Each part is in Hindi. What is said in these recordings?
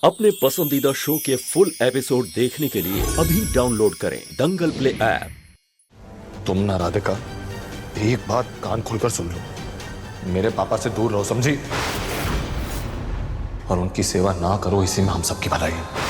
अपने पसंदीदा शो के फुल एपिसोड देखने के लिए अभी डाउनलोड करें दंगल प्ले ऐप। तुम ना राधिका, एक बात कान खुलकर सुन लो, मेरे पापा से दूर रहो, समझी? और उनकी सेवा ना करो, इसी में हम सबकी भलाई है।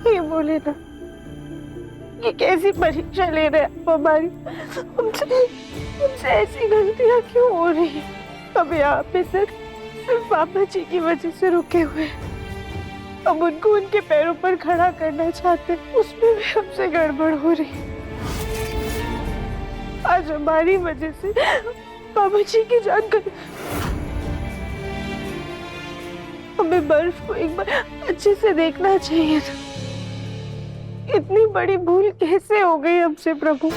ये बोले ना, ये कैसी परीक्षा ले रहे हैं हमारी? हमसे ऐसी गलतियां क्यों हो रही है? अब यहाँ पे सिर्फ पापा जी की वजह से रुके हुए हैं। अब उनको उनके पैरों पर खड़ा करना चाहते, उसमें भी हमसे गड़बड़ हो रही है। आज हमारी वजह से पापा जी की जान गई। हमें बर्फ को एक बार अच्छे से देखना चाहिए था। इतनी बड़ी भूल कैसे हो गई हमसे प्रभु?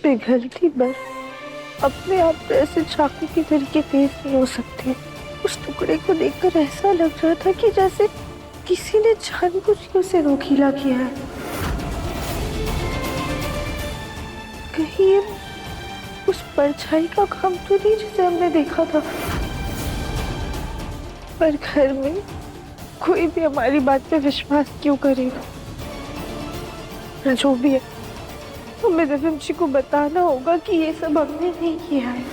पिघलती बर्फ अपने आप तो ऐसे चाकू की तरीके तेज नहीं हो सकती। उस टुकड़े को देखकर ऐसा लग रहा था कि जैसे किसी ने जानबूझ के उसे नोकीला किया है। कहीं ये उस परछाई का काम तो नहीं जिसे हमने देखा था? पर घर में कोई भी हमारी बात पे विश्वास क्यों करेगा? जो भी है, हमें दिव्यम जी को बताना होगा कि ये सब हमने नहीं किया है।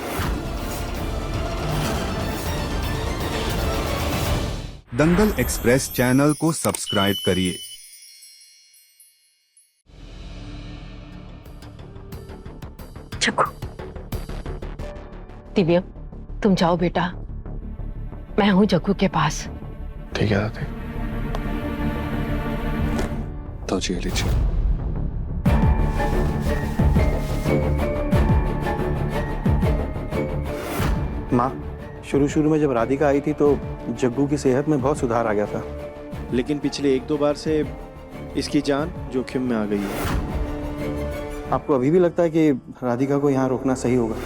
दंगल एक्सप्रेस चैनल को सब्सक्राइब करिए। चक्कू, दिव्यम, तुम जाओ बेटा, मैं हूं जग्गू के पास। ठीक है दादी, तो जी लीजिए। माँ, शुरू में जब राधिका आई थी तो जग्गू की सेहत में बहुत सुधार आ गया था, लेकिन पिछले 1-2 बार से इसकी जान जोखिम में आ गई है। आपको अभी भी लगता है कि राधिका को यहाँ रोकना सही होगा?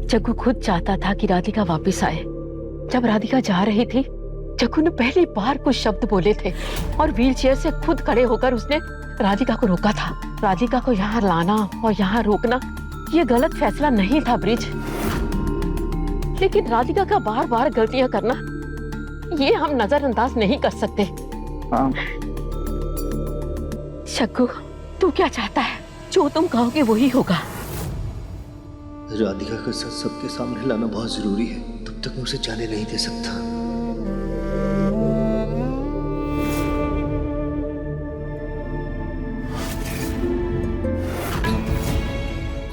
जग्गू खुद चाहता था कि राधिका वापस आए। जब राधिका जा रही थी, जग्गू ने पहली बार कुछ शब्द बोले थे और व्हीलचेयर से खुद खड़े होकर उसने राधिका को रोका था। राधिका को यहाँ लाना और यहाँ रोकना ये गलत फैसला नहीं था ब्रिज, लेकिन राधिका का बार बार गलतियां करना ये हम नजरअंदाज नहीं कर सकते। हाँ। शक्कू, तू क्या चाहता है? जो तुम कहोगे वही होगा। राधिका का सच सबके सामने लाना बहुत जरूरी है, तब तक मैं उसे जाने नहीं दे सकता।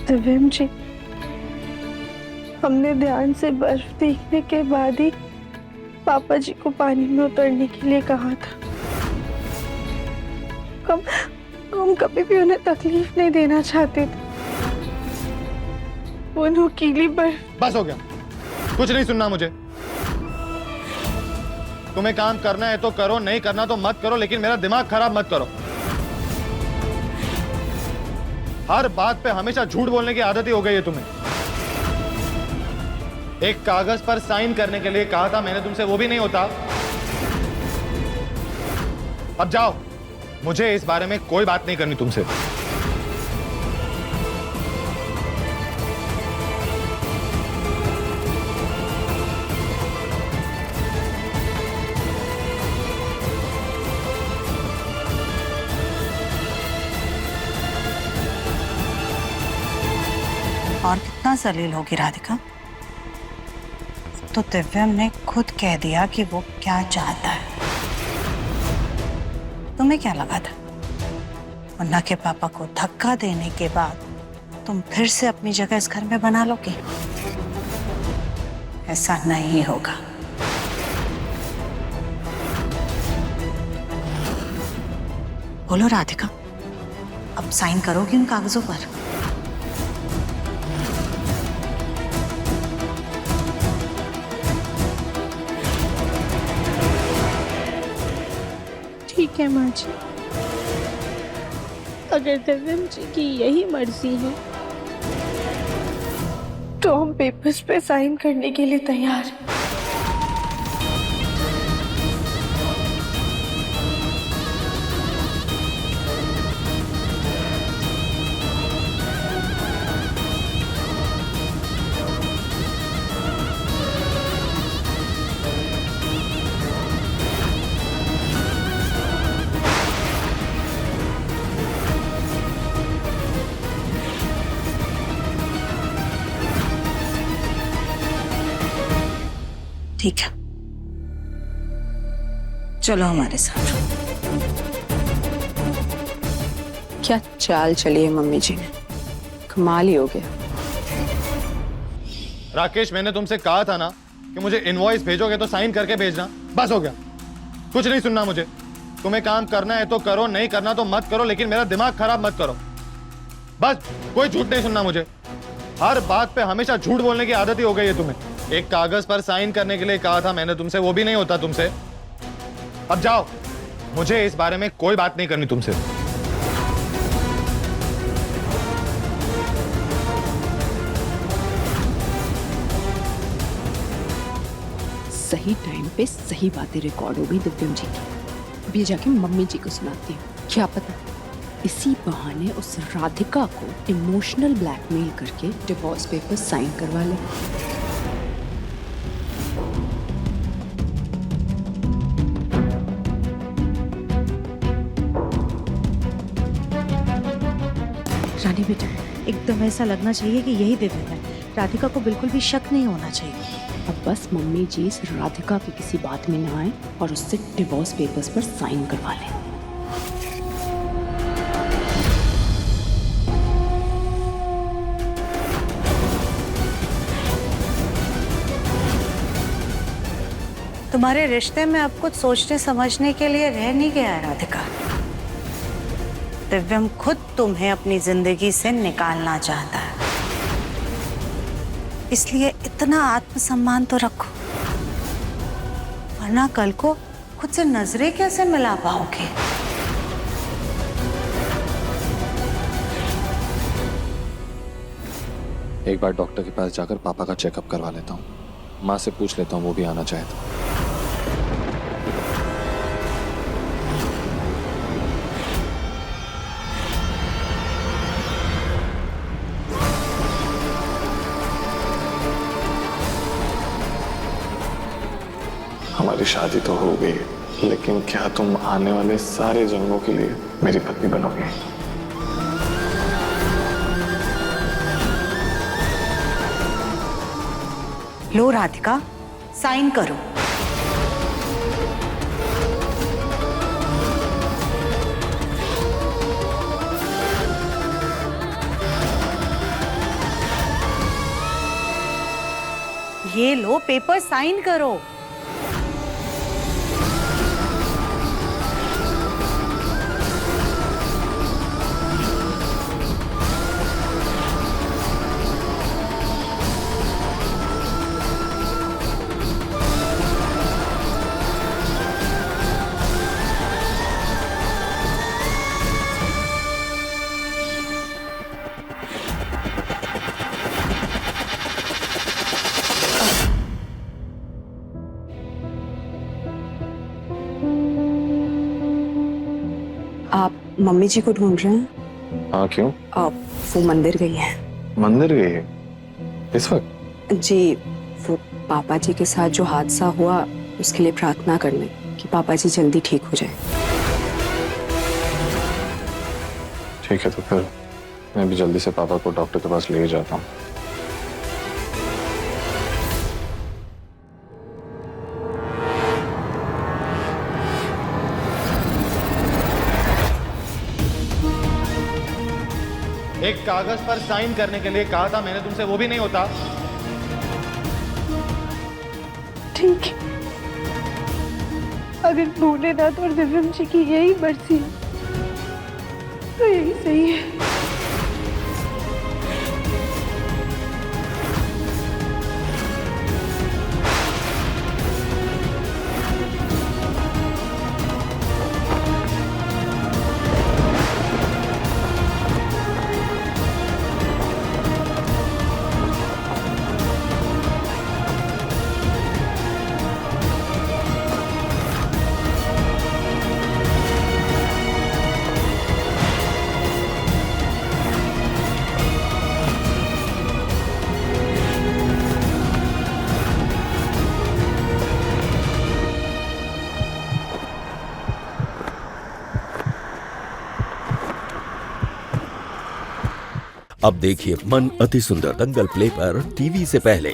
दिव्यम जी, हमने ध्यान से बर्फ देखने के बाद ही पापा जी को पानी में उतरने के लिए कहा था। हम कभी भी उन्हें तकलीफ नहीं देना चाहते थे। वो नुकीली बर्फ। बस हो गया, कुछ नहीं सुनना मुझे। तुम्हें काम करना है तो करो, नहीं करना तो मत करो, लेकिन मेरा दिमाग खराब मत करो। हर बात पे हमेशा झूठ बोलने की आदत ही हो गई है तुम्हें। एक कागज पर साइन करने के लिए कहा था मैंने तुमसे, वो भी नहीं होता। अब जाओ, मुझे इस बारे में कोई बात नहीं करनी तुमसे। और कितना जलील होगी राधिका? तो दिव्यम ने खुद कह दिया कि वो क्या चाहता है। तुम्हें क्या लगा था? मुन्ना के पापा को धक्का देने के बाद तुम फिर से अपनी जगह इस घर में बना लोगे? ऐसा नहीं होगा। बोलो राधिका, अब साइन करोगी उन कागजों पर? ठीक है माँ जी, अगर दिव्यम जी की यही मर्जी है तो हम पेपर्स पे साइन करने के लिए तैयार हैं। ठीक है, चलो हमारे साथ। क्या चाल चली है मम्मी जी ने, कमाल ही हो गया। राकेश, मैंने तुमसे कहा था ना कि मुझे इनवॉइस भेजोगे तो साइन करके भेजना, बस हो गया, कुछ नहीं सुनना मुझे। तुम्हें काम करना है तो करो, नहीं करना तो मत करो, लेकिन मेरा दिमाग खराब मत करो। बस कोई झूठ नहीं सुनना मुझे। हर बात पे हमेशा झूठ बोलने की आदत ही हो गई है तुम्हें। एक कागज पर साइन करने के लिए कहा था मैंने तुमसे, वो भी नहीं होता तुमसे। अब जाओ, मुझे इस बारे में कोई बात नहीं करनी तुमसे। सही टाइम पे सही बातें रिकॉर्ड हो गई दिव्यम जी की। अभी जाके मम्मी जी को सुनाती हूँ। क्या पता इसी बहाने उस राधिका को इमोशनल ब्लैकमेल करके डिवोर्स पेपर साइन करवा ले। रानी बेटा, एकदम ऐसा लगना चाहिए कि यही दिव्यम है। राधिका को बिल्कुल भी शक नहीं होना चाहिए। अब बस मम्मी जी इस राधिका की किसी बात में ना आए और उससे डिवोर्स पेपर्स पर साइन करवा लें। तुम्हारे रिश्ते में अब कुछ सोचने समझने के लिए रह नहीं गया है राधिका। दिव्यम खुद तुम्हें अपनी जिंदगी से निकालना चाहता है, इसलिए इतना आत्मसम्मान तो रखो, वरना कल को खुद से नजरें कैसे मिला पाओगे? एक बार डॉक्टर के पास जाकर पापा का चेकअप करवा लेता हूँ, माँ से पूछ लेता हूँ वो भी आना चाहे तो। हमारी शादी तो हो गई, लेकिन क्या तुम आने वाले सारे जन्मों के लिए मेरी पत्नी बनोगे? लो राधिका, साइन करो। ये लो पेपर, साइन करो। आप मम्मी जी को ढूंढ रहे हैं? हाँ, क्यों? वो मंदिर गई है। मंदिर गई है इस वक्त? जी, वो पापा जी के साथ जो हादसा हुआ उसके लिए प्रार्थना करने कि पापा जी जल्दी ठीक हो जाए। ठीक है, तो फिर मैं भी जल्दी से पापा को डॉक्टर के पास ले जाता हूँ। एक कागज पर साइन करने के लिए कहा था मैंने तुमसे, वो भी नहीं होता। ठीक है, अगर भोलेनाथ और दिव्यम जी की यही मर्जी है तो यही सही है। अब देखिए मन अति सुंदर दंगल प्ले पर टीवी से पहले।